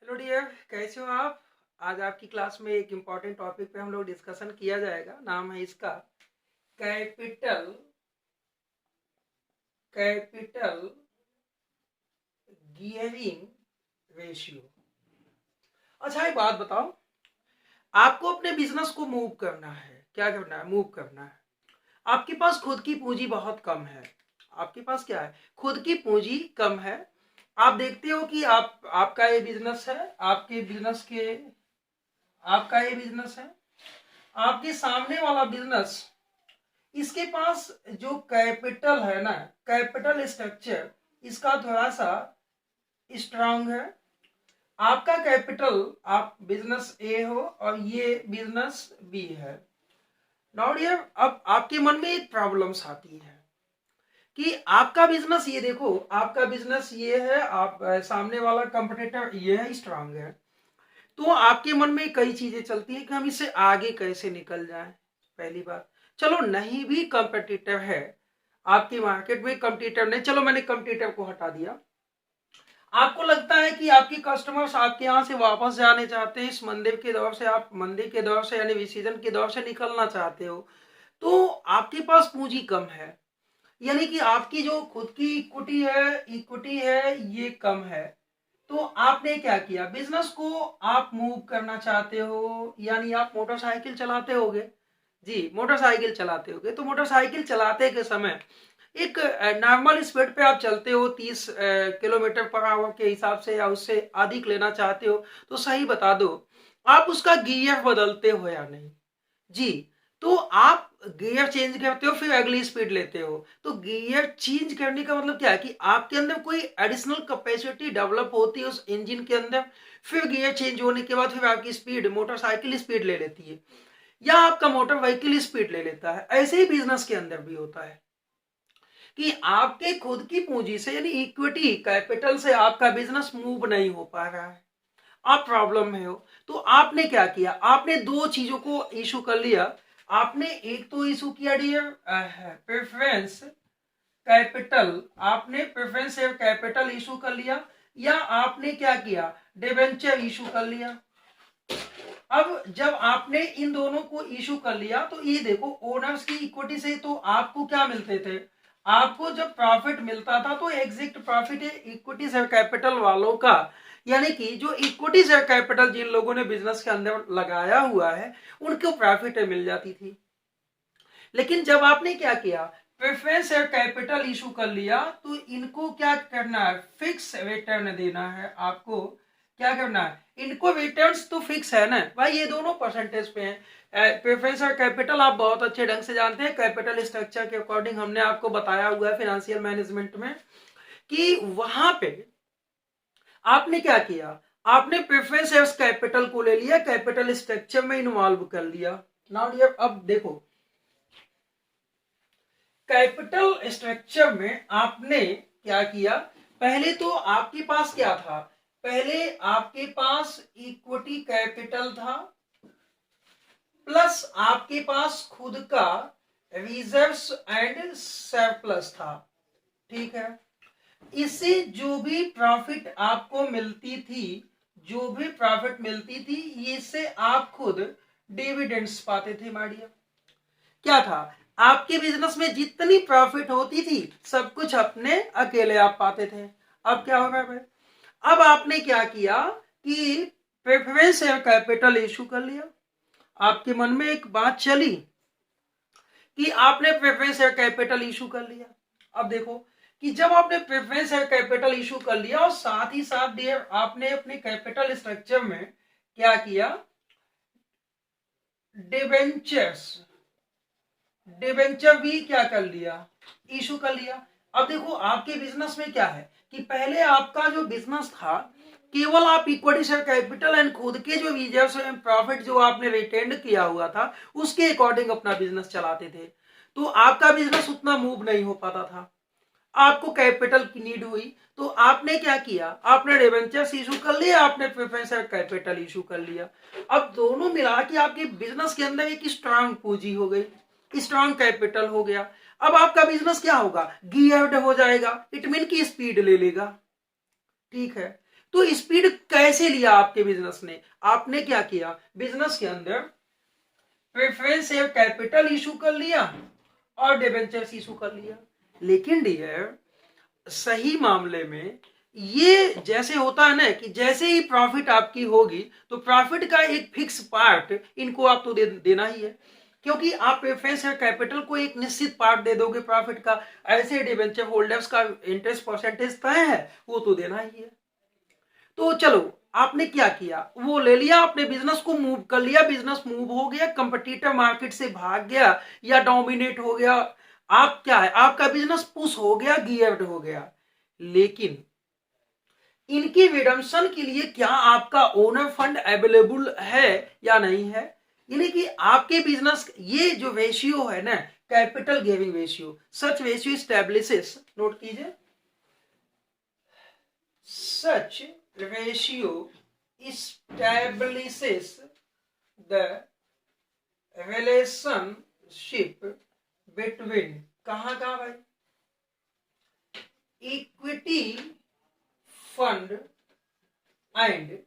Hello dear, कैसे हो आप। आज आपकी क्लास में एक इम्पॉर्टेंट टॉपिक पे हम लोग डिस्कशन किया जाएगा। नाम है इसका कैपिटल कैपिटल गियरिंग रेशियो। अच्छा, एक बात बताओ, आपको अपने बिजनेस को मूव करना है। क्या करना है? मूव करना है। आपके पास खुद की पूंजी बहुत कम है। आपके पास क्या है? खुद की पूंजी कम है। आप देखते हो कि आपका ये बिजनेस है। आपका ये बिजनेस है। आपके सामने वाला बिजनेस, इसके पास जो कैपिटल है ना, कैपिटल स्ट्रक्चर इसका थोड़ा सा स्ट्रांग है। आपका कैपिटल, आप बिजनेस ए हो और ये बिजनेस बी है। नाउ डियर, अब आपके मन में एक प्रॉब्लम्स आती है कि आपका बिजनेस, ये देखो, आपका बिजनेस ये है, आप सामने वाला कंपटीटर ये है, स्ट्रांग है। तो आपके मन में कई चीजें चलती है कि हम इससे आगे कैसे निकल जाएं। पहली बात, चलो नहीं भी कंपटीटर है आपकी मार्केट में, कंपटीटर नहीं, चलो मैंने कंपटीटर को हटा दिया। आपको लगता है कि आपके कस्टमर्स आपके यहाँ से वापस जाने चाहते हैं, इस मंदिर के दौर से, आप मंदिर के दौर से यानी विसीजन के दौर से निकलना चाहते हो, तो आपके पास पूंजी कम है। यानी कि आपकी जो खुद की इक्विटी है ये कम है। तो आपने क्या किया? बिजनेस को आप मूव करना चाहते हो, यानी आप मोटरसाइकिल चलाते होगे। जी, मोटरसाइकिल चलाते होगे। तो मोटरसाइकिल चलाते के समय एक नॉर्मल स्पीड पे आप चलते हो, 30 किलोमीटर पर आवर के हिसाब से, या उससे अधिक लेना चाहते हो, तो सही बता दो, आप उसका गियर बदलते हो या नहीं? जी। तो आप गियर चेंज करते हो, फिर अगली स्पीड लेते हो। तो गियर चेंज करने का मतलब क्या है कि आपके अंदर कोई एडिशनल कैपेसिटी डेवलप होती है उस इंजन के अंदर। फिर गियर चेंज होने के बाद फिर आपकी स्पीड, मोटरसाइकिल स्पीड ले लेती है, या आपका मोटर व्हीकल स्पीड ले लेता है। ऐसे ही बिजनेस के अंदर भी होता है कि आपके खुद की पूंजी से, यानी इक्विटी कैपिटल से, आपका बिजनेस मूव नहीं हो पा रहा है, आप प्रॉब्लम में हो। तो आपने क्या किया? आपने दो चीजों को इशू कर लिया। आपने एक तो इशू किया डियर प्रेफरेंस कैपिटल, आपने प्रेफरेंस शेयर कैपिटल इशू कर लिया, या आपने क्या किया? डिबेंचर इशू कर लिया। अब जब आपने इन दोनों को इशू कर लिया, तो ये देखो, ओनर्स की इक्विटी से तो आपको क्या मिलते थे? आपको जब प्रॉफिट मिलता था तो एग्जिट प्रॉफिट है इक्विटी शेयर कैपिटल वालों का, यानी कि जो इक्विटी शेयर कैपिटल जिन लोगों ने बिजनेस के अंदर लगाया हुआ है, उनको प्रॉफिट मिल जाती थी। लेकिन जब आपने क्या किया? प्रेफरेंस शेयर कैपिटल इशू कर लिया, तो इनको क्या करना है? फिक्स रिटर्न देना है आपको। क्या करना है? इनको रिटर्न्स तो फिक्स है ना भाई, ये दोनों परसेंटेज पे हैं। प्रेफरेंस और कैपिटल आप बहुत अच्छे ढंग से जानते हैं, कैपिटल स्ट्रक्चर के अकॉर्डिंग हमने आपको बताया हुआ है फाइनेंशियल मैनेजमेंट में, कि वहां पे आपने क्या किया? आपने प्रेफरेंस शेयर कैपिटल को ले लिया, कैपिटल स्ट्रक्चर में इन्वॉल्व कर लिया। नाउ डियर, अब देखो, कैपिटल स्ट्रक्चर में आपने क्या किया? पहले तो आपके पास क्या था? पहले आपके पास इक्विटी कैपिटल था, प्लस आपके पास खुद का रिजर्व्स एंड सरप्लस था। ठीक है। इससे जो भी प्रॉफिट आपको मिलती थी, जो भी प्रॉफिट मिलती थी, इससे आप खुद डिविडेंड्स पाते थे माडिया। क्या था? आपके बिजनेस में जितनी प्रॉफिट होती थी, सब कुछ अपने अकेले आप पाते थे। अब क्या होगा भाई? अब आपने क्या किया कि प्रेफरेंस शेयर कैपिटल इशू कर लिया। आपके मन में एक बात चली कि आपने प्रेफरेंस शेयर कैपिटल इशू कर लिया। अब देखो कि जब आपने प्रेफरेंस शेयर कैपिटल इशू कर लिया, और साथ ही साथ डियर आपने अपने कैपिटल स्ट्रक्चर में क्या किया? डिबेंचर भी क्या कर लिया? इशू कर लिया। अब देखो, आपके बिजनेस में क्या है कि पहले आपका जो बिजनेस था, केवल आप इक्विटी शेयर कैपिटल एंड खुद के जो रिजर्व एंड प्रॉफिट जो आपने रिटेंड किया हुआ था, उसके अकॉर्डिंग अपना बिजनेस चलाते थे। तो आपका बिजनेस उतना मूव नहीं हो पाता था, आपको कैपिटल की नीड हुई। तो आपने क्या किया? आपने डिबेंचर्स इशू कर लिया, आपने प्रेफरेंस शेयर कैपिटल इशू कर लिया। अब दोनों मिला के आपके बिजनेस के अंदर एक स्ट्रांग पूंजी हो गई, स्ट्रांग कैपिटल हो गया। अब आपका बिजनेस क्या होगा? गियर्ड हो जाएगा, इट मीन की स्पीड ले लेगा। ठीक है। तो स्पीड कैसे लिया आपके बिजनेस ने? आपने क्या किया, बिजनेस के अंदर प्रेफरेंस शेयर कैपिटल इशू कर लिया और डिबेंचर्स इशू कर लिया। लेकिन डियर, सही मामले में ये जैसे होता है ना कि जैसे ही प्रॉफिट आपकी होगी तो प्रॉफिट का एक फिक्स पार्ट इनको आप तो देना ही है, क्योंकि आप प्रेफरेंस शेयर कैपिटल को एक निश्चित पार्ट दे दोगे प्रॉफिट का, ऐसे डिबेंचर होल्डर्स का इंटरेस्ट परसेंटेज तय है, वो तो देना ही है। तो चलो, आपने क्या किया, वो ले लिया, आपने बिजनेस को मूव कर लिया, बिजनेस मूव हो गया, कंपटीटर मार्केट से भाग गया या डोमिनेट हो गया, आप क्या है, आपका बिजनेस पुश हो गया, गियर्ड हो गया। लेकिन इनके रिडम्पशन के लिए क्या आपका ओनर फंड अवेलेबल है या नहीं है? यानी कि आपके बिजनेस ये जो रेशियो है ना, कैपिटल गिविंग रेशियो, सच रेशियो स्टैब्लिशेस, नोट कीजिए, such ratio establishes the relationship between कहाँ भाई, equity fund and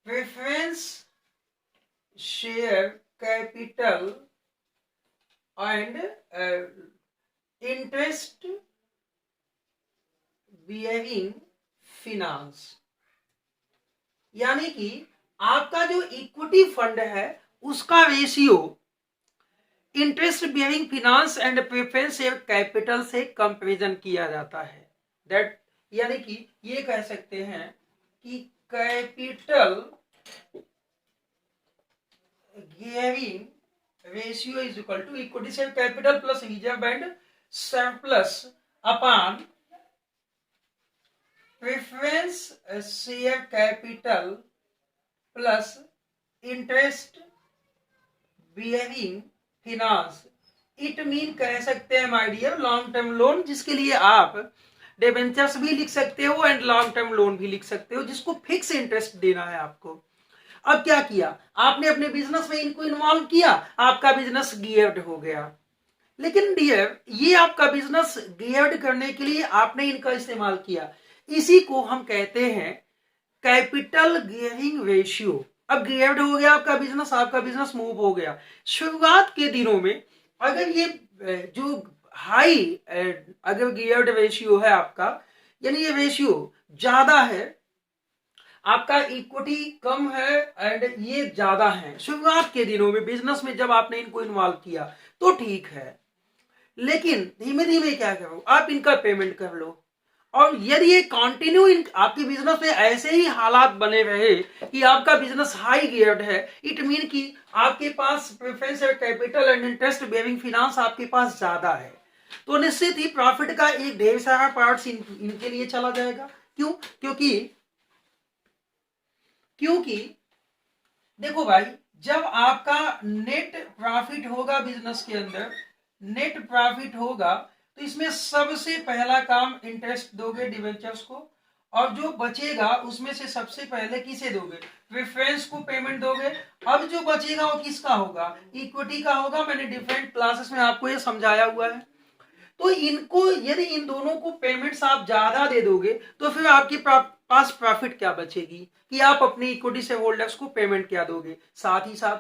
preference share capital and interest bearing finance. यानी कि आपका जो इक्विटी फंड है उसका ratio interest bearing finance and preference share capital से कंपैरिजन किया जाता है। दैट यानी कि ये कह सकते हैं कि capital gearing ratio is equal to equity share capital plus reserve and surplus upon preference share capital plus interest bearing finance. It mean कह सकते हैं my dear long term loan, जिसके लिए आप डिबेंचर्स भी लिख सकते हो एंड लॉन्ग टर्म लोन भी लिख सकते हो, जिसको फिक्स इंटरेस्ट देना है आपको। अब क्या किया आपने, अपने बिजनेस में इनको इन्वॉल्व किया, आपका बिजनेस गियर्ड हो गया। लेकिन डियर, ये आपका बिजनेस गियर्ड करने के लिए आपने इनका इस्तेमाल किया, इसी को हम कहते हैं कैपिटल गियरिंग रेशियो। अब गियर्ड हो गया आपका बिजनेस मूव हो गया। शुरुआत के दिनों में अगर ये जो हाई अगर गियर्ड रेशियो है आपका, यानी ये रेशियो ज्यादा है, आपका इक्विटी कम है एंड ये ज्यादा है, शुरुआत के दिनों में बिजनेस में जब आपने इनको इन्वॉल्व किया तो ठीक है। लेकिन धीमे धीमे क्या करो, आप इनका पेमेंट कर लो, और यदि ये कंटिन्यू आपके बिजनेस में ऐसे ही हालात बने रहे कि आपका बिजनेस हाई गियर्ड है, इट मीन कि आपके पास preference capital and interest bearing finance आपके पास ज्यादा है, तो निश्चित ही प्रॉफिट का एक ढेर सारा पार्ट इनके लिए चला जाएगा। क्यों? क्योंकि देखो भाई, जब आपका नेट प्रॉफिट होगा बिजनेस के अंदर, नेट प्रॉफिट होगा, तो इसमें सबसे पहला काम इंटरेस्ट दोगे डिवेंचर्स को, और जो बचेगा उसमें से सबसे पहले किसे दोगे, प्रेफरेंस को पेमेंट दोगे। अब जो बचेगा वो किसका होगा, इक्विटी का होगा। मैंने डिफरेंट क्लासेस में आपको ये समझाया हुआ है। तो इनको यदि इन दोनों को पेमेंट्स आप ज्यादा दे दोगे तो फिर आपके पास प्रॉफिट क्या बचेगी कि आप अपनी इक्विटी से होल्डर्स को पेमेंट क्या दोगे। साथ ही साथ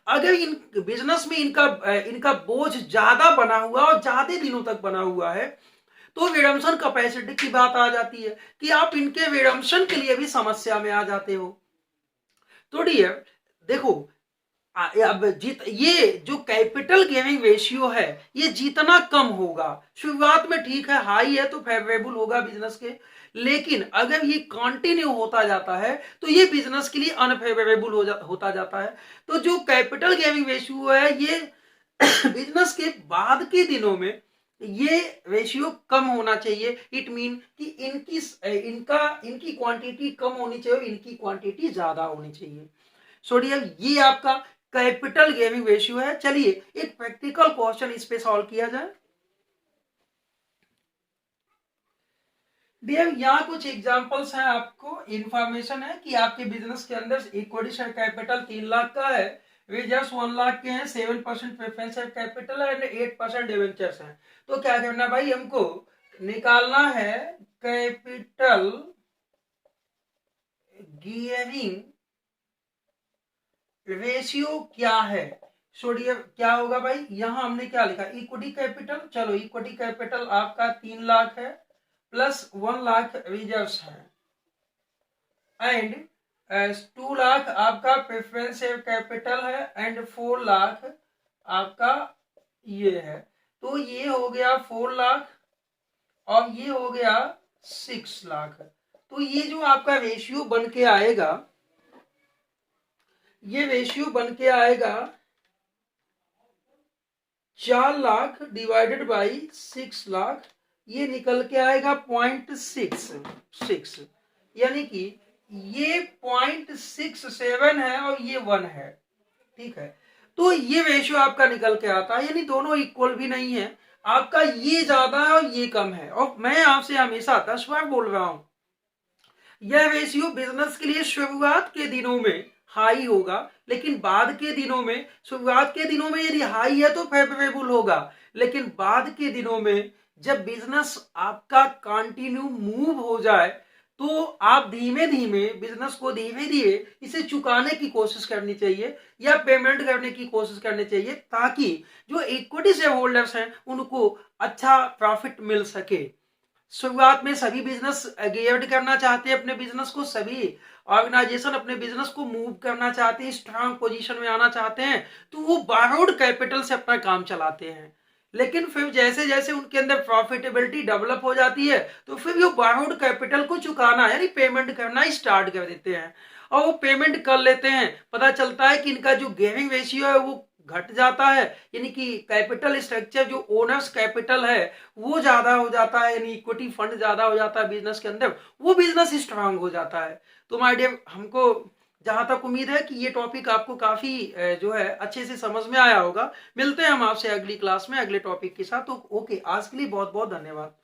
अगर इन बिजनेस में इनका बोझ ज्यादा बना हुआ और ज्यादा दिनों तक बना हुआ है तो रिडम्पशन कैपेसिटी की बात आ जाती है कि आप इनके रिडम्पशन के लिए भी समस्या में आ जाते हो। तो डियर देखो, अब ये जो कैपिटल गिविंग रेशियो है ये जितना कम होगा, शुरुआत में ठीक है हाई है तो फेवरेबल होगा बिजनेस के, लेकिन अगर ये कंटिन्यू होता जाता है तो ये बिजनेस के लिए अनफेवरेबल होता जाता है। तो जो कैपिटल गिविंग रेशियो है ये बिजनेस के बाद के दिनों में ये रेशियो कम होना चाहिए। इट मीन कि इनकी क्वांटिटी कम होनी चाहिए, इनकी क्वांटिटी ज्यादा होनी चाहिए। सो डियर, ये आपका कैपिटल गिविंग रेशियो है। चलिए एक प्रैक्टिकल क्वेश्चन इस पे सॉल्व किया जाए। डियर, यहाँ कुछ एग्जांपल्स हैं, आपको इंफॉर्मेशन है कि आपके बिजनेस के अंदर इक्विटी शेयर कैपिटल 3 लाख का है, रिजर्व्स 1 लाख के हैं, 7% प्रेफरेंस शेयर कैपिटल है एंड 8% डिवेंचर्स हैं। तो क्या करना भाई, हमको निकालना है कैपिटल गियरिंग रेशियो क्या है। सोडियम क्या होगा भाई, यहां हमने क्या लिखा, इक्विटी कैपिटल। चलो इक्विटी कैपिटल आपका 3 लाख है प्लस 1 लाख रिजर्व्स है एंड 2 लाख आपका प्रेफरेंस कैपिटल है एंड 4 लाख आपका ये है। तो ये हो गया 4 लाख और ये हो गया 6 लाख। तो ये जो आपका रेशियो बन के आएगा, ये रेशियो बन के आएगा 4 लाख डिवाइडेड बाई 6 लाख, ये निकल के आएगा 0.66, यानी कि ये 0.67 है और ये 1 है। ठीक है, तो ये रेशियो आपका निकल के आता है, यानी दोनों इक्वल भी नहीं है, आपका ये ज्यादा है और ये कम है। और मैं आपसे हमेशा 10 बार बोल रहा हूं, यह रेशियो बिजनेस के लिए शुरुआत के दिनों में हाई होगा, लेकिन बाद के दिनों में, शुरुआत के दिनों में यदि हाई है तो फेवरेबल होगा, लेकिन बाद के दिनों में जब बिजनेस आपका कंटिन्यू मूव हो जाए तो आप धीमे धीमे बिजनेस को धीरे धीरे इसे चुकाने की कोशिश करनी चाहिए या पेमेंट करने की कोशिश करनी चाहिए, ताकि जो इक्विटी शेयर होल्डर्स हैं उनको अच्छा प्रॉफिट मिल सके। शुरुआत में सभी बिजनेस गियर्ड करना चाहते हैं अपने बिजनेस को, सभी ऑर्गेनाइजेशन अपने बिजनेस को मूव करना चाहते हैं, स्ट्रांग पोजीशन में आना चाहते हैं, तो वो बारोड कैपिटल से अपना काम चलाते हैं। लेकिन फिर जैसे जैसे उनके अंदर प्रॉफिटेबिलिटी डेवलप हो जाती है तो फिर वो बारोड कैपिटल को चुकाना यानी पेमेंट करना स्टार्ट कर देते हैं, और वो पेमेंट कर लेते हैं, पता चलता है कि इनका जो गियरिंग रेशियो है वो घट जाता है, यानी कि कैपिटल स्ट्रक्चर जो ओनर्स कैपिटल है वो ज्यादा हो जाता है, यानी इक्विटी फंड ज्यादा हो जाता है बिजनेस के अंदर, वो बिजनेस स्ट्रांग हो जाता है। तो माय डियर, हमको जहां तक उम्मीद है कि ये टॉपिक आपको काफी जो है अच्छे से समझ में आया होगा। मिलते हैं हम आपसे अगली क्लास में अगले टॉपिक के साथ। तो ओके, आज के लिए बहुत बहुत धन्यवाद।